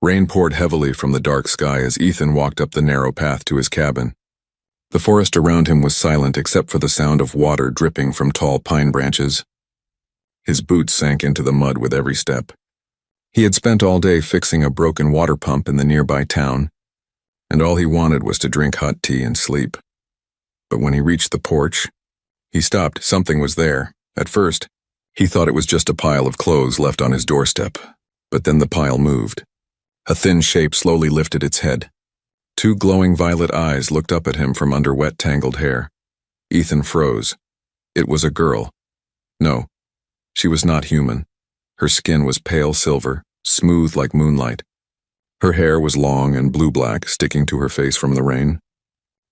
Rain poured heavily from the dark sky as Ethan walked up the narrow path to his cabin. The forest around him was silent except for the sound of water dripping from tall pine branches. His boots sank into the mud with every step. He had spent all day fixing a broken water pump in the nearby town, and all he wanted was to drink hot tea and sleep. But when he reached the porch, he stopped. Something was there. At first, he thought it was just a pile of clothes left on his doorstep, but then the pile moved. A thin shape slowly lifted its head. Two glowing violet eyes looked up at him from under wet, tangled hair. Ethan froze. It was a girl. No, she was not human. Her skin was pale silver, smooth like moonlight. Her hair was long and blue-black, sticking to her face from the rain.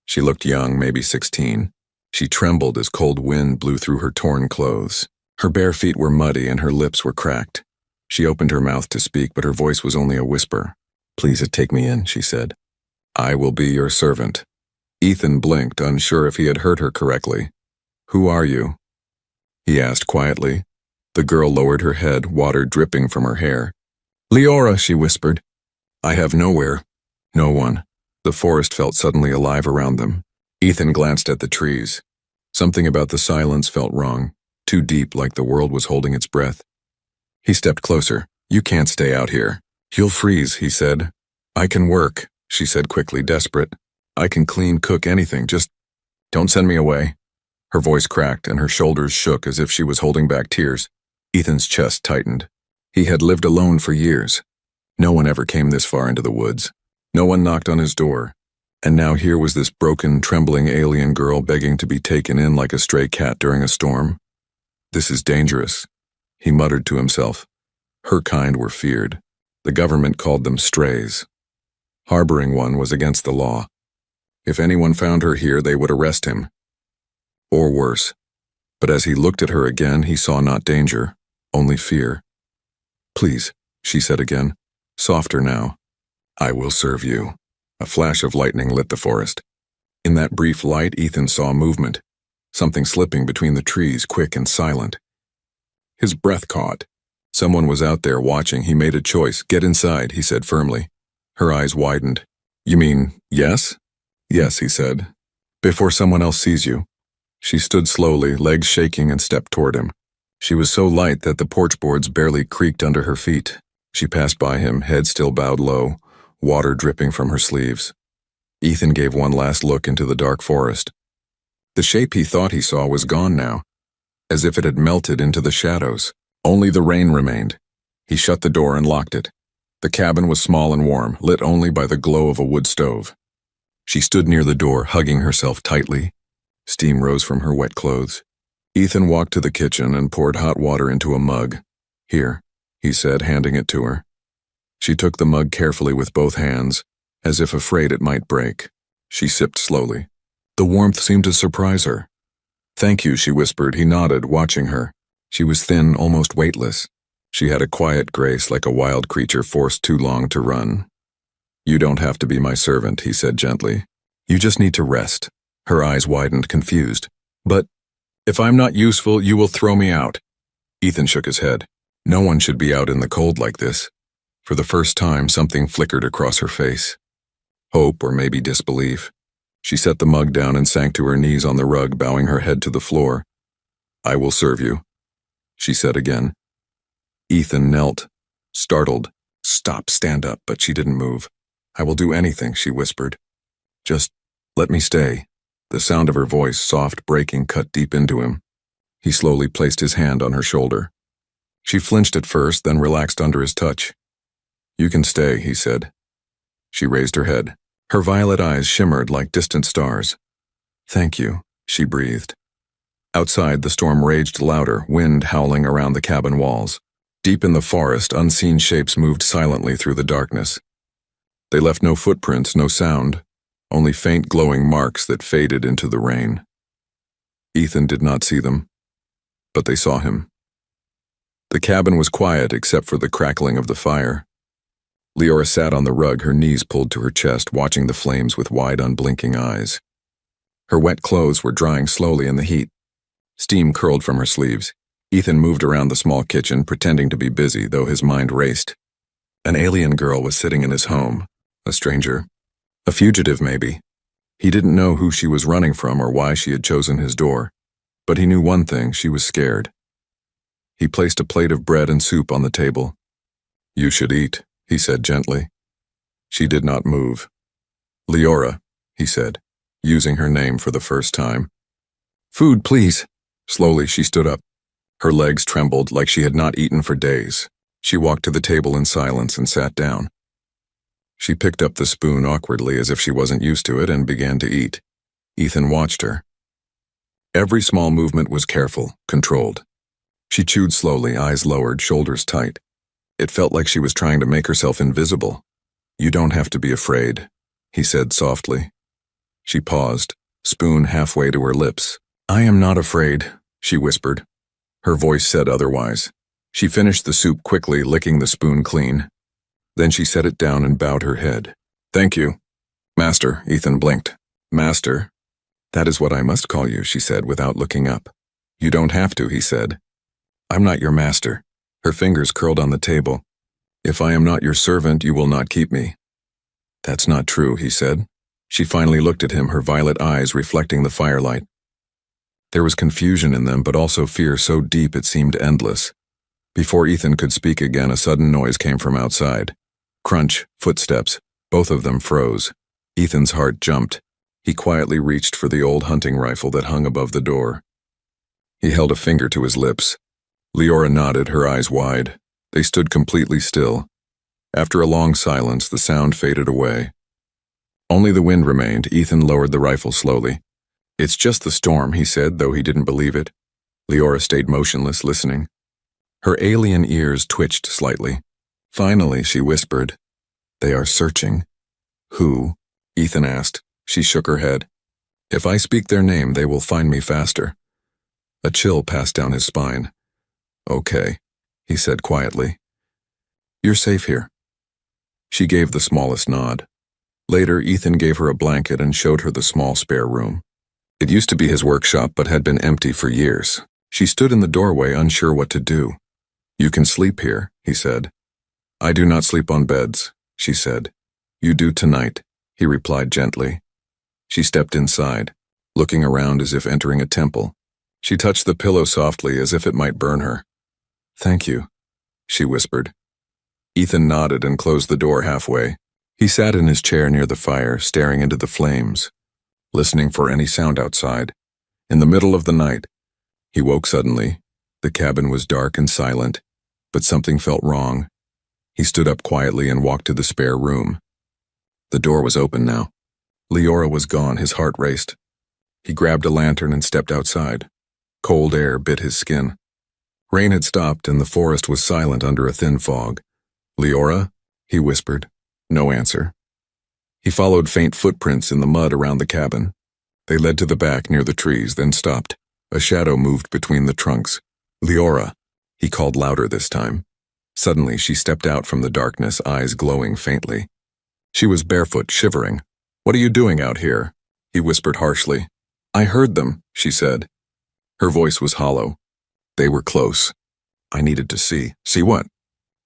She looked young, maybe 16. She trembled as cold wind blew through her torn clothes. Her bare feet were muddy and her lips were cracked. She opened her mouth to speak, but her voice was only a whisper. "Please take me in," she said. "I will be your servant." Ethan blinked, unsure if he had heard her correctly. "Who are you?" he asked quietly. The girl lowered her head, water dripping from her hair. "Leora," she whispered. "I have nowhere. No one." The forest felt suddenly alive around them. Ethan glanced at the trees. Something about the silence felt wrong, too deep, like the world was holding its breath. He stepped closer. "You can't stay out here. You'll freeze," he said. "I can work," she said quickly, desperate. "I can clean, cook, anything. Just don't send me away." Her voice cracked and her shoulders shook as if she was holding back tears. Ethan's chest tightened. He had lived alone for years. No one ever came this far into the woods. No one knocked on his door. And now here was this broken, trembling alien girl begging to be taken in like a stray cat during a storm. "This is dangerous," he muttered to himself. Her kind were feared. The government called them strays. Harboring one was against the law. If anyone found her here, they would arrest him. Or worse. But as he looked at her again, he saw not danger, only fear. "Please," she said again, softer now. "I will serve you." A flash of lightning lit the forest. In that brief light, Ethan saw movement, something slipping between the trees, quick and silent. His breath caught. Someone was out there watching. He made a choice. "Get inside," he said firmly. Her eyes widened. "You mean, yes?" "Yes," he said. "Before someone else sees you." She stood slowly, legs shaking, and stepped toward him. She was so light that the porch boards barely creaked under her feet. She passed by him, head still bowed low, water dripping from her sleeves. Ethan gave one last look into the dark forest. The shape he thought he saw was gone now, as if it had melted into the shadows. Only the rain remained. He shut the door and locked it. The cabin was small and warm, lit only by the glow of a wood stove. She stood near the door, hugging herself tightly. Steam rose from her wet clothes. Ethan walked to the kitchen and poured hot water into a mug. "Here," he said, handing it to her. She took the mug carefully with both hands, as if afraid it might break. She sipped slowly. The warmth seemed to surprise her. "Thank you," she whispered. He nodded, watching her. She was thin, almost weightless. She had a quiet grace like a wild creature forced too long to run. "You don't have to be my servant," he said gently. "You just need to rest." Her eyes widened, confused. "But if I'm not useful, you will throw me out." Ethan shook his head. No one should be out in the cold like this. For the first time, something flickered across her face. Hope, or maybe disbelief. She set the mug down and sank to her knees on the rug, bowing her head to the floor. "I will serve you," she said again. Ethan knelt, startled. "Stop, stand up," but she didn't move. "I will do anything," she whispered. "Just let me stay." The sound of her voice, soft, breaking, cut deep into him. He slowly placed his hand on her shoulder. She flinched at first, then relaxed under his touch. "You can stay," he said. She raised her head. Her violet eyes shimmered like distant stars. "Thank you," she breathed. Outside, the storm raged louder, wind howling around the cabin walls. Deep in the forest, unseen shapes moved silently through the darkness. They left no footprints, no sound, only faint glowing marks that faded into the rain. Ethan did not see them, but they saw him. The cabin was quiet except for the crackling of the fire. Leora sat on the rug, her knees pulled to her chest, watching the flames with wide, unblinking eyes. Her wet clothes were drying slowly in the heat. Steam curled from her sleeves. Ethan moved around the small kitchen, pretending to be busy, though his mind raced. An alien girl was sitting in his home. A stranger. A fugitive, maybe. He didn't know who she was running from or why she had chosen his door. But he knew one thing: she was scared. He placed a plate of bread and soup on the table. "You should eat," he said gently. She did not move. "Leora," he said, using her name for the first time. "Food, please." Slowly she stood up. Her legs trembled like she had not eaten for days. She walked to the table in silence and sat down. She picked up the spoon awkwardly as if she wasn't used to it and began to eat. Ethan watched her. Every small movement was careful, controlled. She chewed slowly, eyes lowered, shoulders tight. It felt like she was trying to make herself invisible. "You don't have to be afraid," he said softly. She paused, spoon halfway to her lips. "I am not afraid," she whispered. Her voice said otherwise. She finished the soup quickly, licking the spoon clean. Then she set it down and bowed her head. "Thank you." "Master," Ethan blinked. "Master?" "That is what I must call you," she said without looking up. "You don't have to," he said. "I'm not your master." Her fingers curled on the table. "If I am not your servant, you will not keep me." "That's not true," he said. She finally looked at him, her violet eyes reflecting the firelight. There was confusion in them, but also fear so deep it seemed endless. Before Ethan could speak again, a sudden noise came from outside. Crunch, footsteps, both of them froze. Ethan's heart jumped. He quietly reached for the old hunting rifle that hung above the door. He held a finger to his lips. Leora nodded, her eyes wide. They stood completely still. After a long silence, the sound faded away. Only the wind remained. Ethan lowered the rifle slowly. "It's just the storm," he said, though he didn't believe it. Leora stayed motionless, listening. Her alien ears twitched slightly. Finally, she whispered, "They are searching." "Who?" Ethan asked. She shook her head. "If I speak their name, they will find me faster." A chill passed down his spine. "Okay," he said quietly. "You're safe here." She gave the smallest nod. Later, Ethan gave her a blanket and showed her the small spare room. It used to be his workshop, but had been empty for years. She stood in the doorway, unsure what to do. "You can sleep here," he said. "I do not sleep on beds," she said. "You do tonight," he replied gently. She stepped inside, looking around as if entering a temple. She touched the pillow softly as if it might burn her. "Thank you," she whispered. Ethan nodded and closed the door halfway. He sat in his chair near the fire, staring into the flames, listening for any sound outside. In the middle of the night, he woke suddenly. The cabin was dark and silent, but something felt wrong. He stood up quietly and walked to the spare room. The door was open now. Leora was gone. His heart raced. He grabbed a lantern and stepped outside. Cold air bit his skin. Rain had stopped and the forest was silent under a thin fog. "Leora?" he whispered. No answer. He followed faint footprints in the mud around the cabin. They led to the back near the trees, then stopped. A shadow moved between the trunks. "Leora," he called louder this time. Suddenly she stepped out from the darkness, eyes glowing faintly. She was barefoot, shivering. "What are you doing out here?" he whispered harshly. "I heard them," she said. Her voice was hollow. "They were close. I needed to see." "See what?"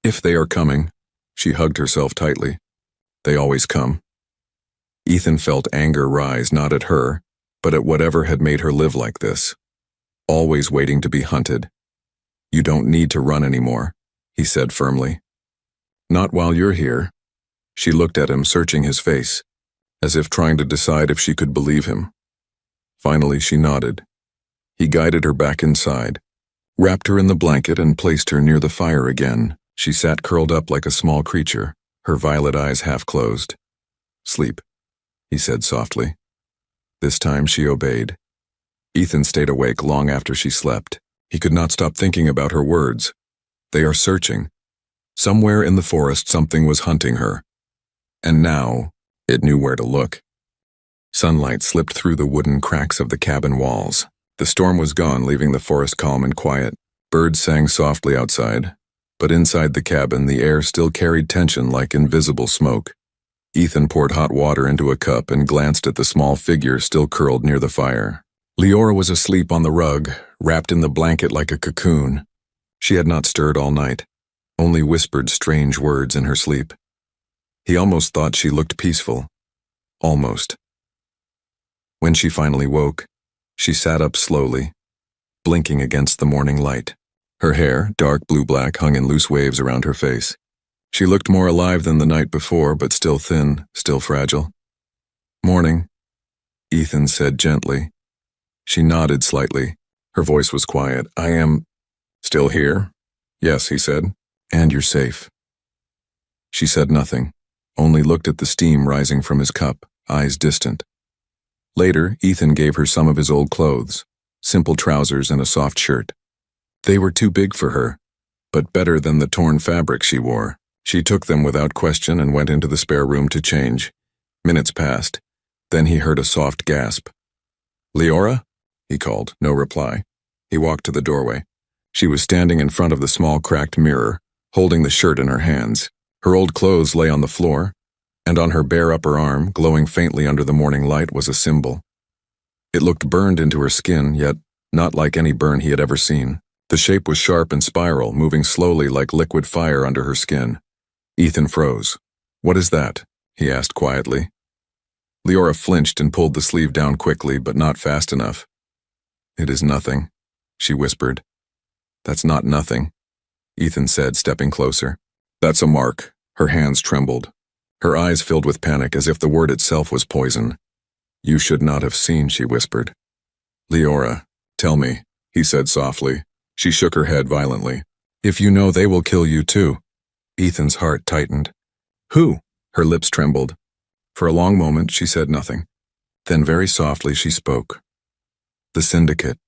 "If they are coming." She hugged herself tightly. "They always come." Ethan felt anger rise, not at her, but at whatever had made her live like this. Always waiting to be hunted. "You don't need to run anymore," he said firmly. "Not while you're here." She looked at him, searching his face, as if trying to decide if she could believe him. Finally, she nodded. He guided her back inside, wrapped her in the blanket and placed her near the fire again. She sat curled up like a small creature, her violet eyes half closed. "Sleep," he said softly. This time she obeyed. Ethan stayed awake long after she slept. He could not stop thinking about her words. They are searching. Somewhere in the forest something was hunting her. And now, it knew where to look. Sunlight slipped through the wooden cracks of the cabin walls. The storm was gone, leaving the forest calm and quiet. Birds sang softly outside, but inside the cabin the air still carried tension like invisible smoke. Ethan poured hot water into a cup and glanced at the small figure still curled near the fire. Leora was asleep on the rug, wrapped in the blanket like a cocoon. She had not stirred all night. only whispered strange words in her sleep. He almost thought she looked peaceful. Almost. When she finally woke, she sat up slowly, blinking against the morning light. Her hair, dark blue-black, hung in loose waves around her face. She looked more alive than the night before, but still thin, still fragile. "Morning," Ethan said gently. She nodded slightly. Her voice was quiet. "I am still here?" "Yes," he said. "And you're safe." She said nothing, only looked at the steam rising from his cup, eyes distant. Later, Ethan gave her some of his old clothes, simple trousers and a soft shirt. They were too big for her, but better than the torn fabric she wore. She took them without question and went into the spare room to change. Minutes passed. Then he heard a soft gasp. "Leora?" he called. No reply. He walked to the doorway. She was standing in front of the small cracked mirror, holding the shirt in her hands. Her old clothes lay on the floor, and on her bare upper arm, glowing faintly under the morning light, was a symbol. It looked burned into her skin, yet not like any burn he had ever seen. The shape was sharp and spiral, moving slowly like liquid fire under her skin. Ethan froze. "What is that?" he asked quietly. Leora flinched and pulled the sleeve down quickly, but not fast enough. "It is nothing," she whispered. "That's not nothing," Ethan said, stepping closer. "That's a mark." Her hands trembled. Her eyes filled with panic, as if the word itself was poison. "You should not have seen," she whispered. "Leora, tell me," he said softly. She shook her head violently. "If you know, they will kill you too." Ethan's heart tightened. "Who?" Her lips trembled. For a long moment, she said nothing. Then very softly she spoke. "The Syndicate."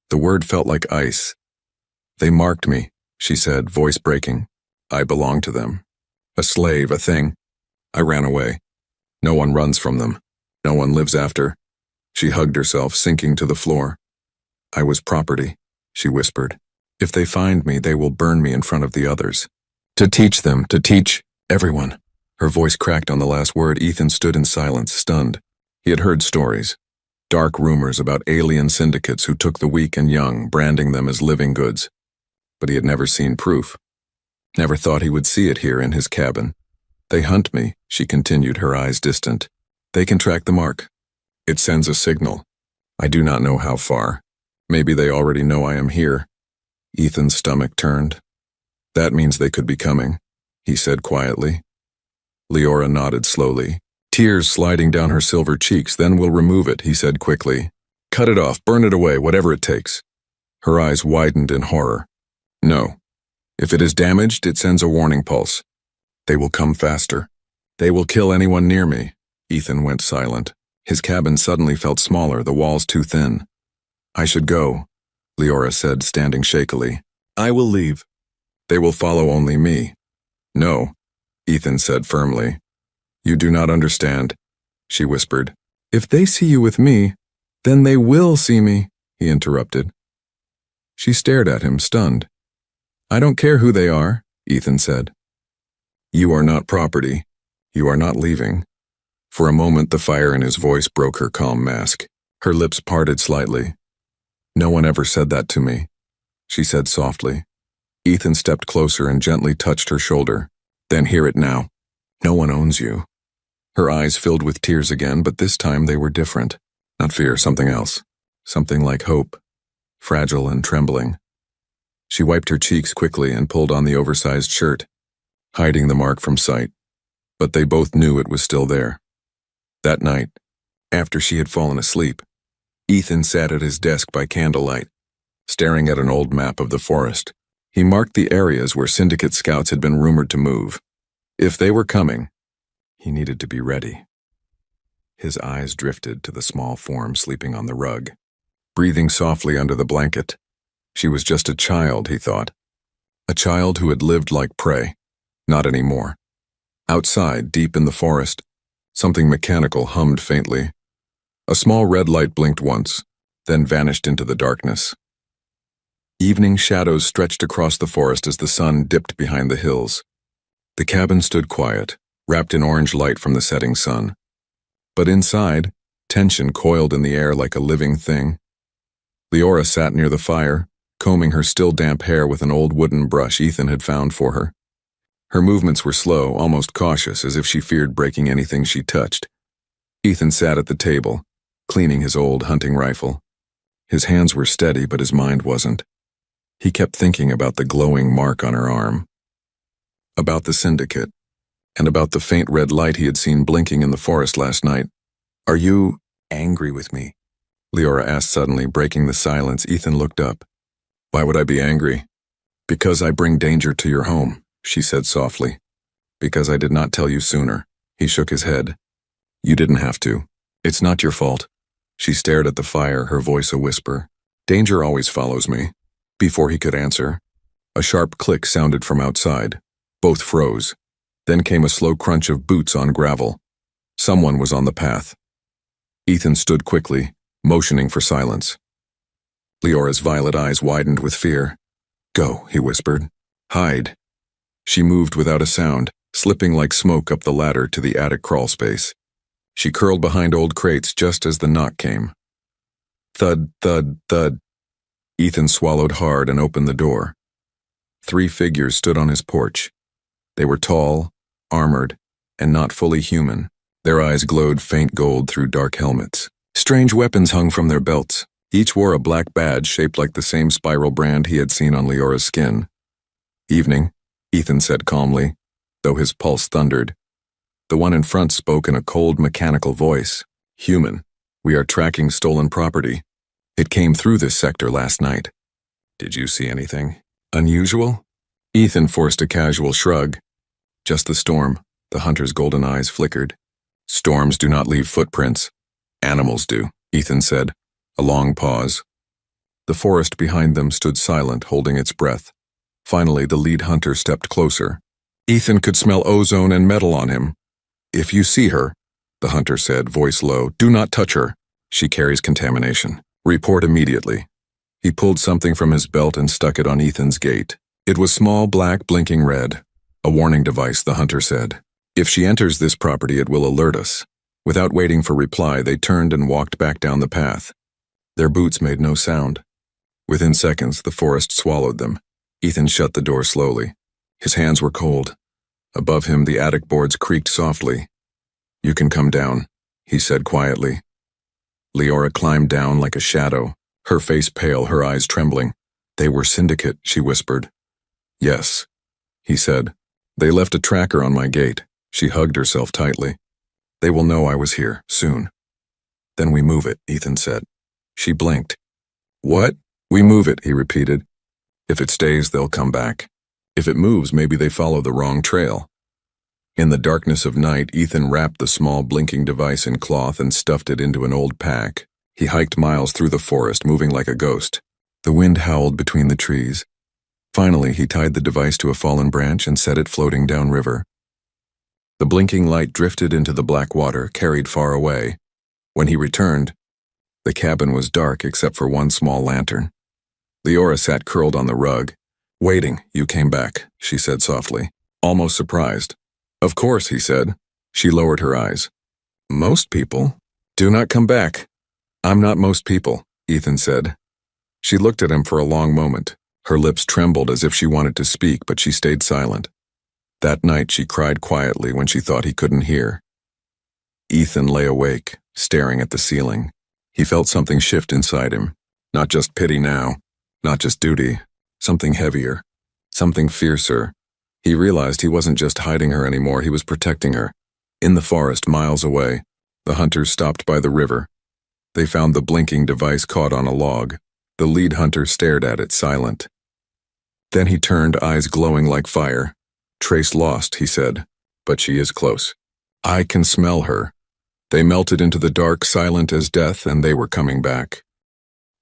The word felt like ice. "They marked me," she said, voice breaking. "I belong to them. A slave, a thing. I ran away. No one runs from them. No one lives after." She hugged herself, sinking to the floor. "I was property," she whispered. "If they find me, they will burn me in front of the others. To teach them, to teach everyone." Her voice cracked on the last word. Ethan stood in silence, stunned. He had heard stories. Dark rumors about alien syndicates who took the weak and young, branding them as living goods. But he had never seen proof. Never thought he would see it here in his cabin. "They hunt me," she continued, her eyes distant. "They can track the mark. It sends a signal. I do not know how far. Maybe they already know I am here." Ethan's stomach turned. "That means they could be coming," he said quietly. Leora nodded slowly, tears sliding down her silver cheeks. "Then we'll remove it," he said quickly. "Cut it off, burn it away, whatever it takes." Her eyes widened in horror. "No. If it is damaged, it sends a warning pulse. They will come faster. They will kill anyone near me." Ethan went silent. His cabin suddenly felt smaller, the walls too thin. "I should go," Leora said, standing shakily. "I will leave. They will follow only me." "No," Ethan said firmly. "You do not understand," she whispered. "If they see you with me, then they will see me," he interrupted. She stared at him, stunned. "I don't care who they are," Ethan said. "You are not property. You are not leaving." For a moment, the fire in his voice broke her calm mask. Her lips parted slightly. "No one ever said that to me," she said softly. Ethan stepped closer and gently touched her shoulder. "Then hear it now. No one owns you." Her eyes filled with tears again, but this time they were different. Not fear, something else. Something like hope, fragile and trembling. She wiped her cheeks quickly and pulled on the oversized shirt, hiding the mark from sight. But they both knew it was still there. That night, after she had fallen asleep, Ethan sat at his desk by candlelight, staring at an old map of the forest. He marked the areas where Syndicate scouts had been rumored to move. If they were coming, he needed to be ready. His eyes drifted to the small form sleeping on the rug, breathing softly under the blanket. She was just a child, he thought. A child who had lived like prey. Not anymore. Outside, deep in the forest, something mechanical hummed faintly. A small red light blinked once, then vanished into the darkness. Evening shadows stretched across the forest as the sun dipped behind the hills. The cabin stood quiet, wrapped in orange light from the setting sun. But inside, tension coiled in the air like a living thing. Leora sat near the fire, combing her still damp hair with an old wooden brush Ethan had found for her. Her movements were slow, almost cautious, as if she feared breaking anything she touched. Ethan sat at the table, cleaning his old hunting rifle. His hands were steady, but his mind wasn't. He kept thinking about the glowing mark on her arm, about the syndicate, and about the faint red light he had seen blinking in the forest last night. "Are you angry with me?" Leora asked suddenly, breaking the silence. Ethan looked up. "Why would I be angry?" "Because I bring danger to your home," she said softly. "Because I did not tell you sooner." He shook his head. "You didn't have to. It's not your fault." She stared at the fire, her voice a whisper. "Danger always follows me." Before he could answer, a sharp click sounded from outside. Both froze. Then came a slow crunch of boots on gravel. Someone was on the path. Ethan stood quickly, motioning for silence. Leora's violet eyes widened with fear. "Go," he whispered. "Hide." She moved without a sound, slipping like smoke up the ladder to the attic crawl space. She curled behind old crates just as the knock came. Thud, thud, thud. Ethan swallowed hard and opened the door. 3 figures stood on his porch. They were tall, armored, and not fully human. Their eyes glowed faint gold through dark helmets. Strange weapons hung from their belts. Each wore a black badge shaped like the same spiral brand he had seen on Leora's skin. "Evening," Ethan said calmly, though his pulse thundered. The one in front spoke in a cold, mechanical voice. "Human, we are tracking stolen property. It came through this sector last night." "Did you see anything unusual?" Ethan forced a casual shrug. "Just the storm." The hunter's golden eyes flickered. "Storms do not leave footprints. Animals do," Ethan said. A long pause. The forest behind them stood silent, holding its breath. Finally, the lead hunter stepped closer. Ethan could smell ozone and metal on him. "If you see her," the hunter said, voice low, "do not touch her. She carries contamination. Report immediately." He pulled something from his belt and stuck it on Ethan's gate. It was small, black, blinking red. "A warning device," the hunter said. "If she enters this property, it will alert us." Without waiting for reply, they turned and walked back down the path. Their boots made no sound. Within seconds, the forest swallowed them. Ethan shut the door slowly. His hands were cold. Above him, the attic boards creaked softly. "You can come down," he said quietly. Leora climbed down like a shadow, her face pale, her eyes trembling. "They were syndicate," she whispered. "Yes," he said. "They left a tracker on my gate." She hugged herself tightly. "They will know I was here, soon." "Then we move it," Ethan said. She blinked. "What?" "We move it," he repeated. "If it stays, they'll come back. If it moves, maybe they follow the wrong trail." In the darkness of night, Ethan wrapped the small blinking device in cloth and stuffed it into an old pack. He hiked miles through the forest, moving like a ghost. The wind howled between the trees. Finally, he tied the device to a fallen branch and set it floating downriver. The blinking light drifted into the black water, carried far away. When he returned, the cabin was dark except for one small lantern. Leora sat curled on the rug. "Waiting, you came back," she said softly, almost surprised. "Of course," he said. She lowered her eyes. "Most people do not come back." "I'm not most people," Ethan said. She looked at him for a long moment. Her lips trembled as if she wanted to speak, but she stayed silent. That night she cried quietly when she thought he couldn't hear. Ethan lay awake, staring at the ceiling. He felt something shift inside him. Not just pity now, not just duty, something heavier, something fiercer. He realized he wasn't just hiding her anymore, he was protecting her. In the forest, miles away, the hunters stopped by the river. They found the blinking device caught on a log. The lead hunter stared at it, silent. Then he turned, eyes glowing like fire. "Trace lost," he said, "but she is close. I can smell her." They melted into the dark, silent as death, and they were coming back.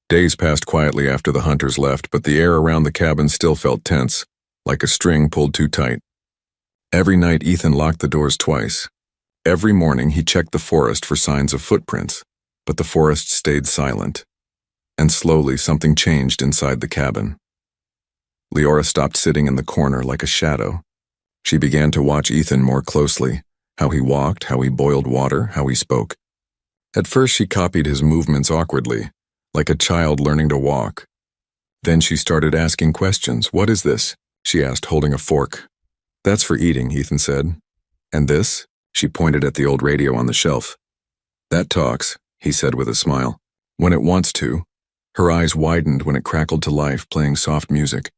Days passed quietly after the hunters left, but the air around the cabin still felt tense, like a string pulled too tight. Every night Ethan locked the doors twice. Every morning he checked the forest for signs of footprints, but the forest stayed silent. And slowly something changed inside the cabin. Leora stopped sitting in the corner like a shadow. She began to watch Ethan more closely, how he walked, how he boiled water, how he spoke. At first she copied his movements awkwardly, like a child learning to walk. Then she started asking questions. "What is this?" she asked, holding a fork. "That's for eating," Ethan said. "And this?" She pointed at the old radio on the shelf. "That talks," he said with a smile. "When it wants to." Her eyes widened when it crackled to life, playing soft music.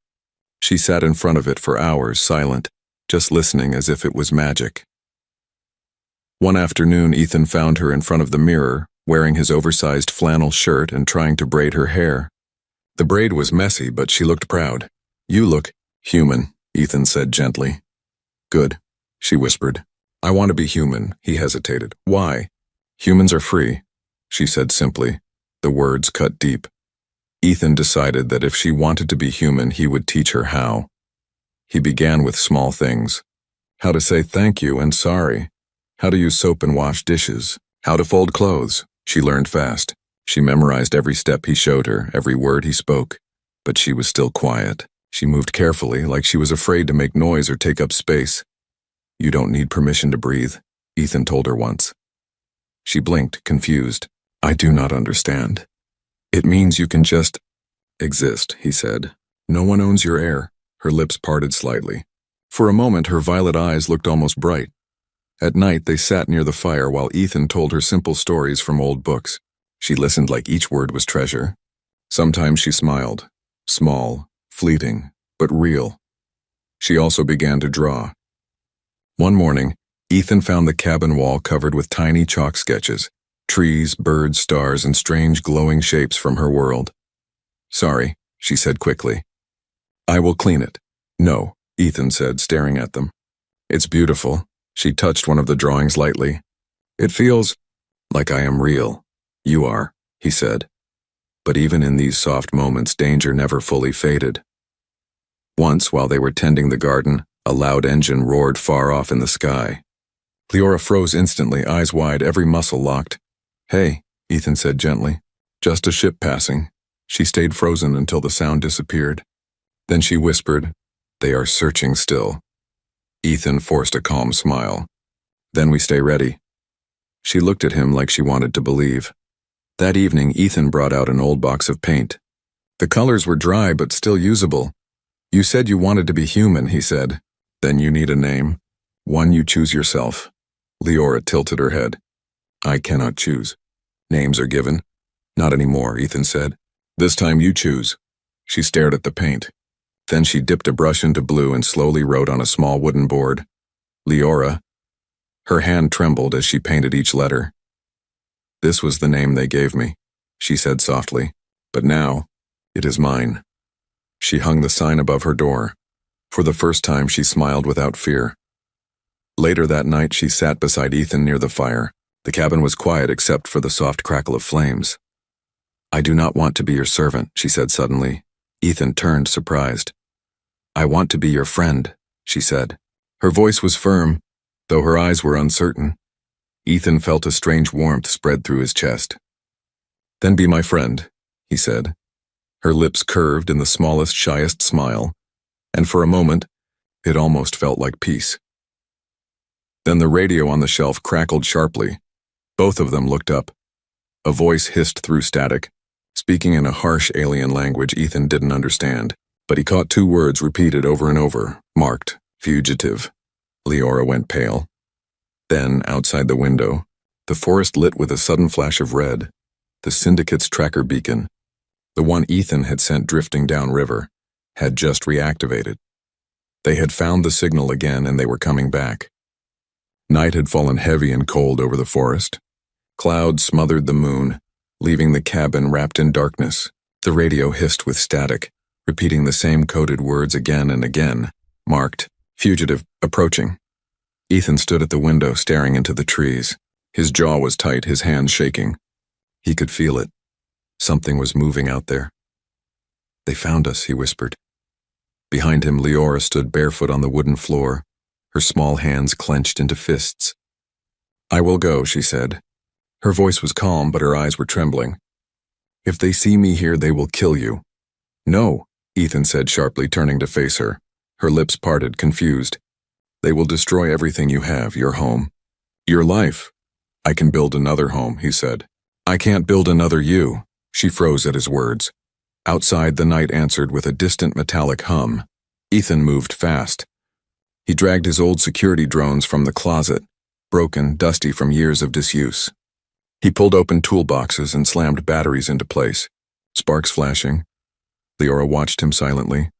She sat in front of it for hours, silent, just listening as if it was magic. One afternoon, Ethan found her in front of the mirror, wearing his oversized flannel shirt and trying to braid her hair. The braid was messy, but she looked proud. "You look human," Ethan said gently. "Good," she whispered. "I want to be human," he hesitated. "Why?" "Humans are free," she said simply. The words cut deep. Ethan decided that if she wanted to be human, he would teach her how. He began with small things. How to say thank you and sorry. How to use soap and wash dishes. How to fold clothes. She learned fast. She memorized every step he showed her, every word he spoke. But she was still quiet. She moved carefully, like she was afraid to make noise or take up space. "You don't need permission to breathe," Ethan told her once. She blinked, confused. "I do not understand." "It means you can just exist," he said. "No one owns your air." Her lips parted slightly. For a moment, her violet eyes looked almost bright. At night, they sat near the fire while Ethan told her simple stories from old books. She listened like each word was treasure. Sometimes she smiled. Small, fleeting, but real. She also began to draw. One morning, Ethan found the cabin wall covered with tiny chalk sketches. Trees, birds, stars, and strange glowing shapes from her world. "Sorry," she said quickly. "I will clean it." "No," Ethan said, staring at them. "It's beautiful." She touched one of the drawings lightly. "It feels like I am real." "You are," he said. But even in these soft moments, danger never fully faded. Once, while they were tending the garden, a loud engine roared far off in the sky. Leora froze instantly, eyes wide, every muscle locked. "Hey," Ethan said gently. "Just a ship passing." She stayed frozen until the sound disappeared. Then she whispered, "They are searching still." Ethan forced a calm smile. "Then we stay ready." She looked at him like she wanted to believe. That evening, Ethan brought out an old box of paint. The colors were dry but still usable. "You said you wanted to be human," he said. "Then you need a name. One you choose yourself." Leora tilted her head. "I cannot choose. Names are given." "Not anymore," Ethan said. "This time you choose." She stared at the paint. Then she dipped a brush into blue and slowly wrote on a small wooden board. "Leora." Her hand trembled as she painted each letter. "This was the name they gave me," she said softly. "But now, it is mine." She hung the sign above her door. For the first time, she smiled without fear. Later that night, she sat beside Ethan near the fire. The cabin was quiet except for the soft crackle of flames. "I do not want to be your servant," she said suddenly. Ethan turned, surprised. "I want to be your friend," she said. Her voice was firm, though her eyes were uncertain. Ethan felt a strange warmth spread through his chest. "Then be my friend," he said. Her lips curved in the smallest, shyest smile, and for a moment, it almost felt like peace. Then the radio on the shelf crackled sharply. Both of them looked up. A voice hissed through static, speaking in a harsh alien language Ethan didn't understand, but he caught two words repeated over and over, marked, "Fugitive." Leora went pale. Then, outside the window, the forest lit with a sudden flash of red, the Syndicate's tracker beacon. The one Ethan had sent drifting downriver had just reactivated. They had found the signal again and they were coming back. Night had fallen heavy and cold over the forest. Clouds smothered the moon, leaving the cabin wrapped in darkness. The radio hissed with static, repeating the same coded words again and again, marked, "Fugitive, approaching." Ethan stood at the window staring into the trees. His jaw was tight, his hands shaking. He could feel it. Something was moving out there. "They found us," he whispered. Behind him, Leora stood barefoot on the wooden floor, her small hands clenched into fists. "I will go," she said. Her voice was calm, but her eyes were trembling. "If they see me here, they will kill you." "No," Ethan said sharply, turning to face her. Her lips parted, confused. "They will destroy everything you have, your home. Your life." "I can build another home," he said. "I can't build another you." She froze at his words. Outside, the night answered with a distant metallic hum. Ethan moved fast. He dragged his old security drones from the closet, broken, dusty from years of disuse. He pulled open toolboxes and slammed batteries into place, sparks flashing. Leora watched him silently.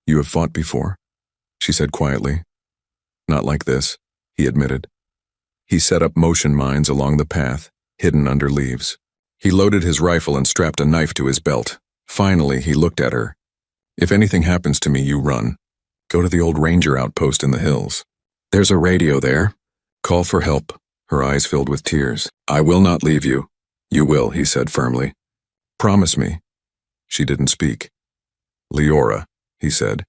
"You have fought before," she said quietly. "Not like this," he admitted. He set up motion mines along the path, hidden under leaves. He loaded his rifle and strapped a knife to his belt. Finally, he looked at her. "If anything happens to me, you run. Go to the old ranger outpost in the hills. There's a radio there. Call for help." Her eyes filled with tears. "I will not leave you." "You will," he said firmly. "Promise me." She didn't speak. "Leora," he said.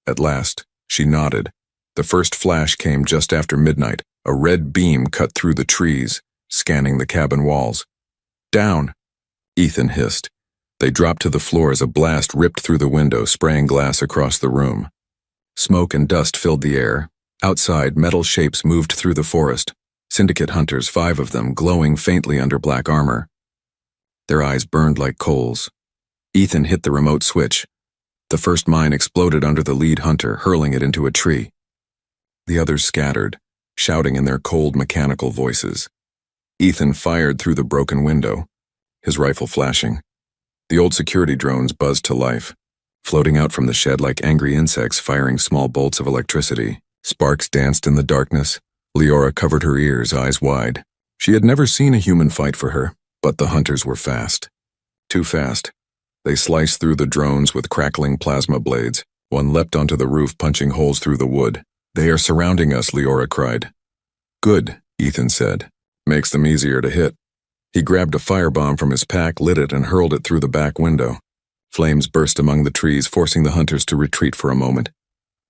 At last, she nodded. The first flash came just after midnight. A red beam cut through the trees, scanning the cabin walls. "Down!" Ethan hissed. They dropped to the floor as a blast ripped through the window, spraying glass across the room. Smoke and dust filled the air. Outside, metal shapes moved through the forest. Syndicate hunters, 5 of them, glowing faintly under black armor. Their eyes burned like coals. Ethan hit the remote switch. The first mine exploded under the lead hunter, hurling it into a tree. The others scattered, shouting in their cold mechanical voices. Ethan fired through the broken window, his rifle flashing. The old security drones buzzed to life, floating out from the shed like angry insects firing small bolts of electricity. Sparks danced in the darkness. Leora covered her ears, eyes wide. She had never seen a human fight for her, but the hunters were fast. Too fast. They sliced through the drones with crackling plasma blades. One leapt onto the roof, punching holes through the wood. "They are surrounding us," Leora cried. "Good," Ethan said. "Makes them easier to hit." He grabbed a firebomb from his pack, lit it, and hurled it through the back window. Flames burst among the trees, forcing the hunters to retreat for a moment.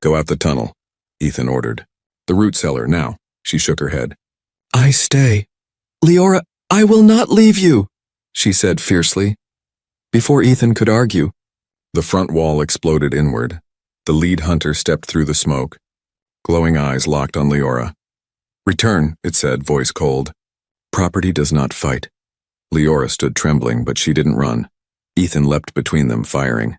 "Go out the tunnel," Ethan ordered. "The root cellar, now." She shook her head. "I stay. Leora, I will not leave you," she said fiercely. Before Ethan could argue, the front wall exploded inward. The lead hunter stepped through the smoke. Glowing eyes locked on Leora. "Return," it said, voice cold. "Property does not fight." Leora stood trembling, but she didn't run. Ethan leapt between them, firing.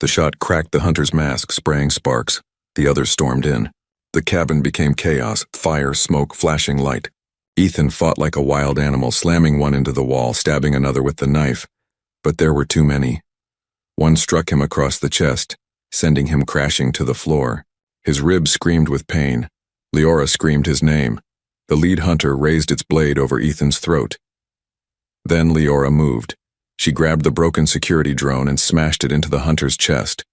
The shot cracked the hunter's mask, spraying sparks. The others stormed in. The cabin became chaos, fire, smoke, flashing light. Ethan fought like a wild animal, slamming one into the wall, stabbing another with the knife. But there were too many. One struck him across the chest, sending him crashing to the floor. His ribs screamed with pain. Leora screamed his name. The lead hunter raised its blade over Ethan's throat. Then Leora moved. She grabbed the broken security drone and smashed it into the hunter's chest.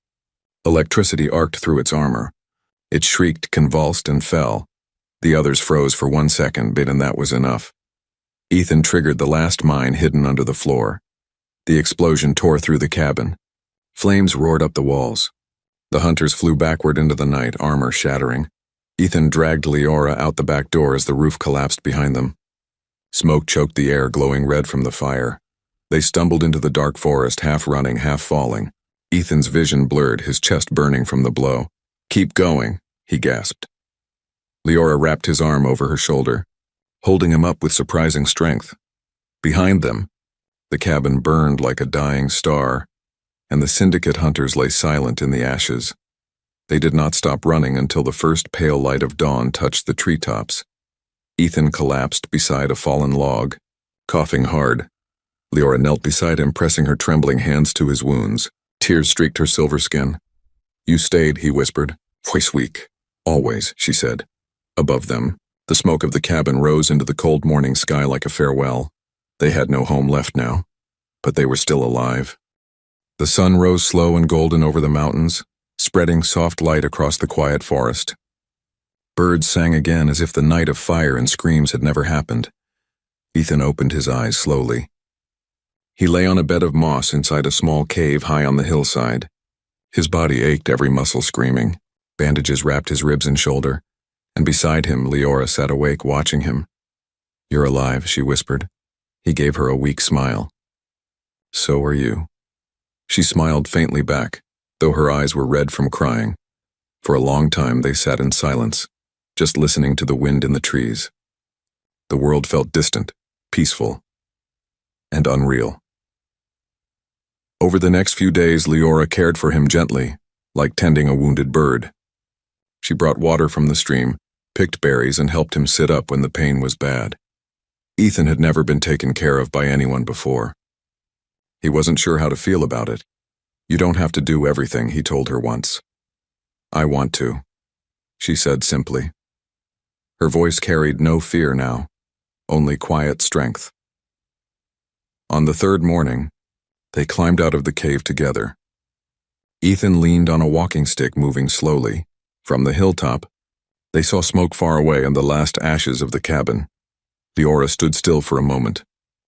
Electricity arced through its armor. It shrieked, convulsed, and fell. The others froze for 1 second, and that was enough. Ethan triggered the last mine hidden under the floor. The explosion tore through the cabin. Flames roared up the walls. The hunters flew backward into the night, armor shattering. Ethan dragged Leora out the back door as the roof collapsed behind them. Smoke choked the air, glowing red from the fire. They stumbled into the dark forest, half running, half falling. Ethan's vision blurred, his chest burning from the blow. "Keep going," he gasped. Leora wrapped his arm over her shoulder, holding him up with surprising strength. Behind them, the cabin burned like a dying star, and the syndicate hunters lay silent in the ashes. They did not stop running until the first pale light of dawn touched the treetops. Ethan collapsed beside a fallen log, coughing hard. Leora knelt beside him, pressing her trembling hands to his wounds. Tears streaked her silver skin. "You stayed," he whispered, voice weak. "Always," she said. Above them, the smoke of the cabin rose into the cold morning sky like a farewell. They had no home left now, but they were still alive. The sun rose slow and golden over the mountains, spreading soft light across the quiet forest. Birds sang again as if the night of fire and screams had never happened. Ethan opened his eyes slowly. He lay on a bed of moss inside a small cave high on the hillside. His body ached, every muscle screaming. Bandages wrapped his ribs and shoulder, and beside him Leora sat awake, watching him. "You're alive," she whispered. He gave her a weak smile. "So are you." She smiled faintly back, though her eyes were red from crying. For a long time they sat in silence, just listening to the wind in the trees. The world felt distant, peaceful, and unreal. Over the next few days, Leora cared for him gently, like tending a wounded bird. She brought water from the stream, picked berries, and helped him sit up when the pain was bad. Ethan had never been taken care of by anyone before. He wasn't sure how to feel about it. "You don't have to do everything," he told her once. "I want to," she said simply. Her voice carried no fear now, only quiet strength. On the third morning, they climbed out of the cave together. Ethan leaned on a walking stick, moving slowly. From the hilltop, they saw smoke far away and the last ashes of the cabin. Leora stood still for a moment,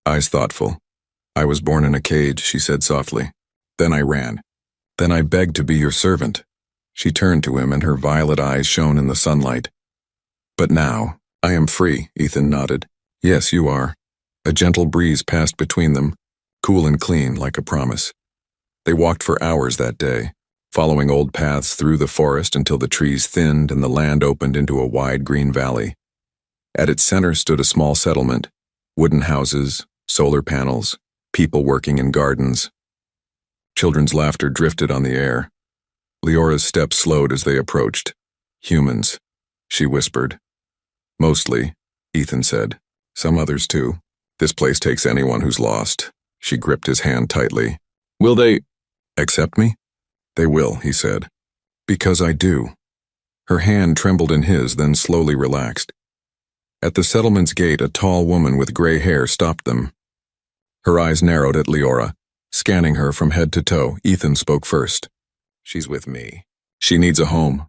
eyes thoughtful. "I was born in a cage," she said softly. "Then I ran. Then I begged to be your servant." She turned to him and her violet eyes shone in the sunlight. "But now, I am free," Ethan nodded. "Yes, you are." A gentle breeze passed between them, cool and clean like a promise. They walked for hours that day, following old paths through the forest until the trees thinned and the land opened into a wide green valley. At its center stood a small settlement, wooden houses, solar panels, people working in gardens. Children's laughter drifted on the air. Leora's steps slowed as they approached. "Humans," she whispered. "Mostly," Ethan said. "Some others too. This place takes anyone who's lost." She gripped his hand tightly. "Will they accept me?" "They will," he said. "Because I do." Her hand trembled in his, then slowly relaxed. At the settlement's gate, a tall woman with gray hair stopped them. Her eyes narrowed at Leora, scanning her from head to toe. Ethan spoke first. "She's with me. She needs a home."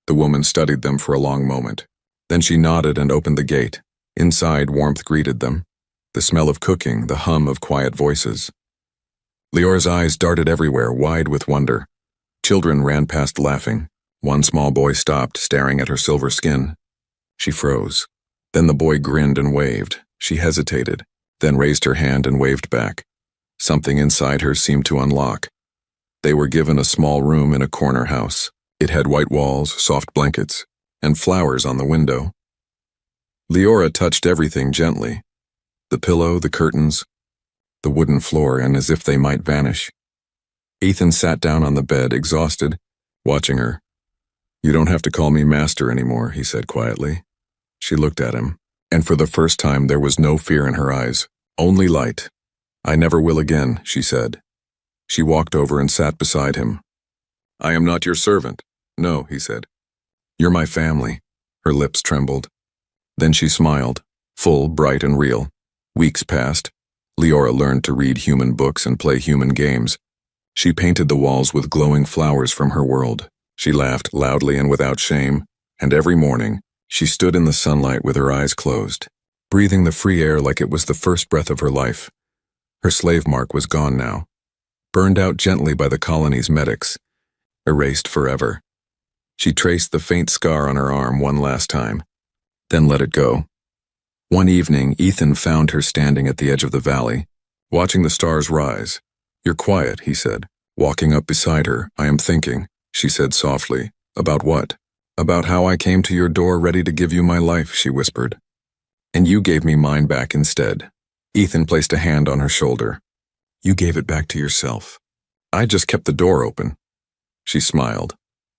The woman studied them for a long moment. Then she nodded and opened the gate. Inside, warmth greeted them. The smell of cooking, the hum of quiet voices. Leora's eyes darted everywhere, wide with wonder. Children ran past laughing. One small boy stopped, staring at her silver skin. She froze. Then the boy grinned and waved. She hesitated, then raised her hand and waved back. Something inside her seemed to unlock. They were given a small room in a corner house. It had white walls, soft blankets, and flowers on the window. Leora touched everything gently. The pillow, the curtains, the wooden floor, and as if they might vanish. Ethan sat down on the bed, exhausted, watching her. "You don't have to call me master anymore," he said quietly. She looked at him, and for the first time there was no fear in her eyes, only light. "I never will again," she said. She walked over and sat beside him. "I am not your servant." "No," he said. "You're my family." Her lips trembled. Then she smiled, full, bright, and real. Weeks passed. Leora learned to read human books and play human games. She painted the walls with glowing flowers from her world. She laughed loudly and without shame, and every morning, she stood in the sunlight with her eyes closed, breathing the free air like it was the first breath of her life. Her slave mark was gone now, burned out gently by the colony's medics, erased forever. She traced the faint scar on her arm one last time, then let it go. One evening, Ethan found her standing at the edge of the valley, watching the stars rise. "You're quiet," he said. Walking up beside her, "I am thinking," she said softly. "About what?" "About how I came to your door ready to give you my life," she whispered. "And you gave me mine back instead." Ethan placed a hand on her shoulder. "You gave it back to yourself. I just kept the door open." She smiled,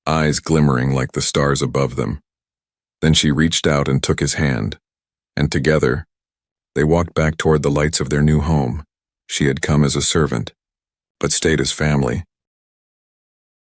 eyes glimmering like the stars above them. Then she reached out and took his hand, and together, they walked back toward the lights of their new home. She had come as a servant, but stayed as family.